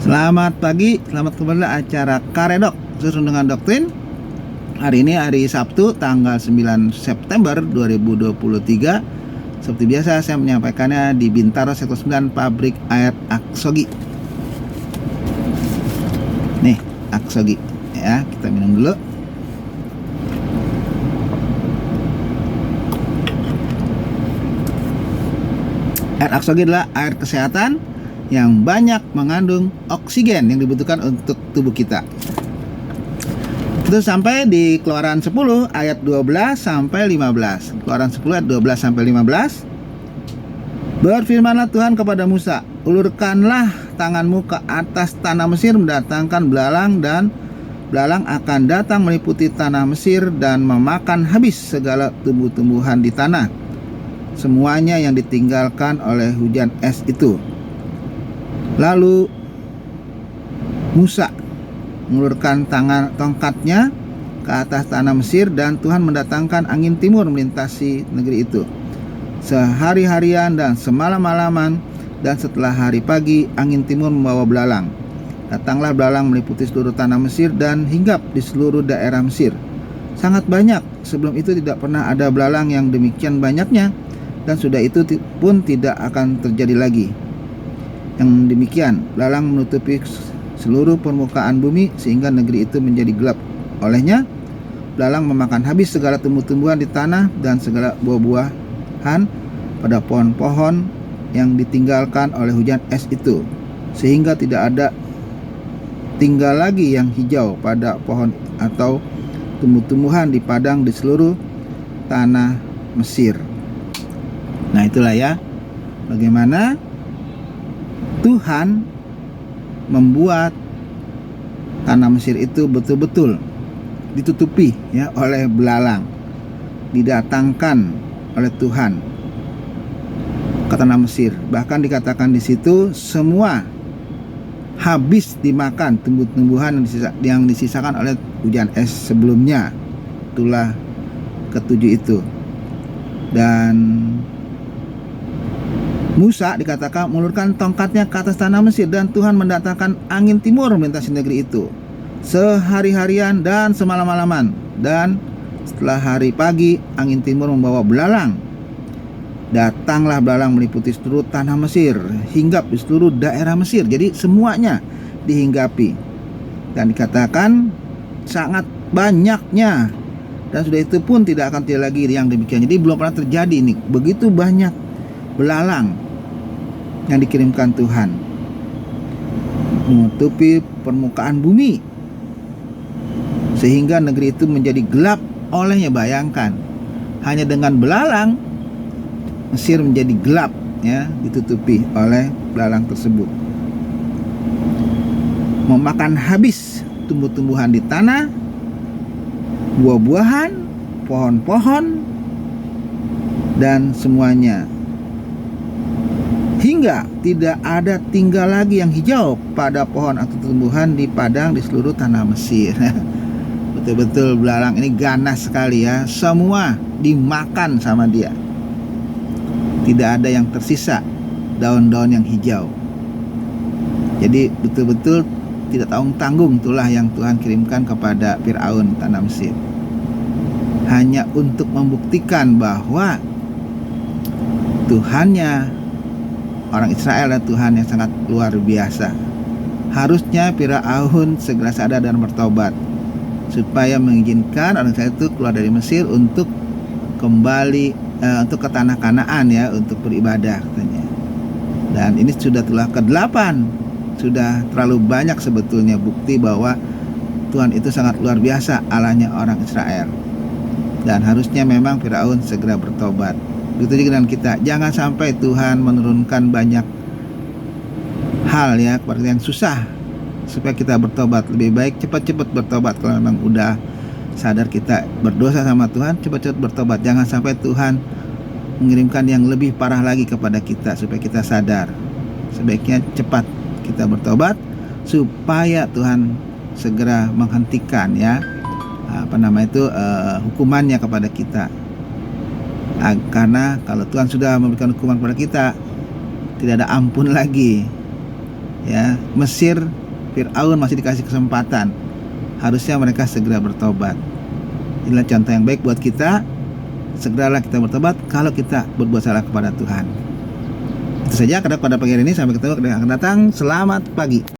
Selamat pagi, selamat kembali acara Karedok sesuai dengan doktrin. Hari ini hari Sabtu tanggal 9 September 2023. Seperti biasa saya menyampaikannya di Bintaro Sektor 9 Pabrik Air Aksogi. Nih, Aksogi ya, kita minum dulu. Air Aksogi adalah air kesehatan yang banyak mengandung oksigen yang dibutuhkan untuk tubuh kita. Itu sampai di Keluaran 10 ayat 12 sampai 15. Keluaran 10 ayat 12 sampai 15. Berfirmanlah Tuhan kepada Musa, ulurkanlah tanganmu ke atas tanah Mesir mendatangkan belalang, dan belalang akan datang meliputi tanah Mesir dan memakan habis segala tumbuh-tumbuhan di tanah, semuanya yang ditinggalkan oleh hujan es itu. Lalu Musa mengulurkan tongkatnya ke atas tanah Mesir, dan Tuhan mendatangkan angin timur melintasi negeri itu sehari-harian dan semalam-malaman, dan setelah hari pagi angin timur membawa belalang. Datanglah belalang meliputi seluruh tanah Mesir dan hinggap di seluruh daerah Mesir. Sangat banyak, sebelum itu tidak pernah ada belalang yang demikian banyaknya, dan sudah itu pun tidak akan terjadi lagi. Yang demikian, belalang menutupi seluruh permukaan bumi sehingga negeri itu menjadi gelap. Olehnya, belalang memakan habis segala tumbuh-tumbuhan di tanah dan segala buah-buahan pada pohon-pohon yang ditinggalkan oleh hujan es itu, sehingga tidak ada tinggal lagi yang hijau pada pohon atau tumbuh-tumbuhan di padang di seluruh tanah Mesir. Nah, itulah ya bagaimana Tuhan membuat tanah Mesir itu betul-betul ditutupi ya oleh belalang, didatangkan oleh Tuhan ke tanah Mesir. Bahkan dikatakan di situ semua habis dimakan tumbuh-tumbuhan yang disisakan oleh hujan es sebelumnya. Itulah ketujuh itu. Dan Musa dikatakan mengulurkan tongkatnya ke atas tanah Mesir, dan Tuhan mendatangkan angin timur melintasi negeri itu sehari-harian dan semalam-malaman, dan setelah hari pagi angin timur membawa belalang. Datanglah belalang meliputi seluruh tanah Mesir, hinggap di seluruh daerah Mesir. Jadi semuanya dihinggapi, dan dikatakan sangat banyaknya, dan sudah itu pun tidak akan terjadi lagi yang demikian. Jadi belum pernah terjadi ini, begitu banyak belalang yang dikirimkan Tuhan menutupi permukaan bumi sehingga negeri itu menjadi gelap olehnya. Bayangkan, hanya dengan belalang Mesir menjadi gelap ya, ditutupi oleh belalang tersebut. Memakan habis tumbuh-tumbuhan di tanah, buah-buahan, pohon-pohon, dan semuanya, hingga tidak ada tinggal lagi yang hijau pada pohon atau tumbuhan di padang di seluruh tanah Mesir. Betul-betul belalang ini ganas sekali ya. Semua dimakan sama dia. Tidak ada yang tersisa daun-daun yang hijau. Jadi betul-betul tidak tanggung-tanggung itulah yang Tuhan kirimkan kepada Firaun tanah Mesir. Hanya untuk membuktikan bahwa Tuhannya orang Israel adalah Tuhan yang sangat luar biasa. Harusnya Firaun segera sadar dan bertobat, supaya mengizinkan orang Israel itu keluar dari Mesir untuk kembali untuk ke tanah Kanaan ya, untuk beribadah katanya. Dan ini sudah telah ke-8. Sudah terlalu banyak sebetulnya bukti bahwa Tuhan itu sangat luar biasa Allahnya orang Israel. Dan harusnya memang Firaun segera bertobat. Begitu juga dengan kita. Jangan sampai Tuhan menurunkan banyak hal ya kepada yang susah supaya kita bertobat. Lebih baik cepat-cepat bertobat. Kalau memang udah sadar kita berdosa sama Tuhan, cepat-cepat bertobat. Jangan sampai Tuhan mengirimkan yang lebih parah lagi kepada kita supaya kita sadar. Sebaiknya cepat kita bertobat supaya Tuhan segera menghentikan ya hukumannya kepada kita. Karena kalau Tuhan sudah memberikan hukuman kepada kita, tidak ada ampun lagi. Ya, Mesir, Fir'aun masih dikasih kesempatan. Harusnya mereka segera bertobat. Inilah contoh yang baik buat kita. Segeralah kita bertobat kalau kita berbuat salah kepada Tuhan. Itu saja pada pagi hari ini. Sampai ketemu yang akan datang. Selamat pagi.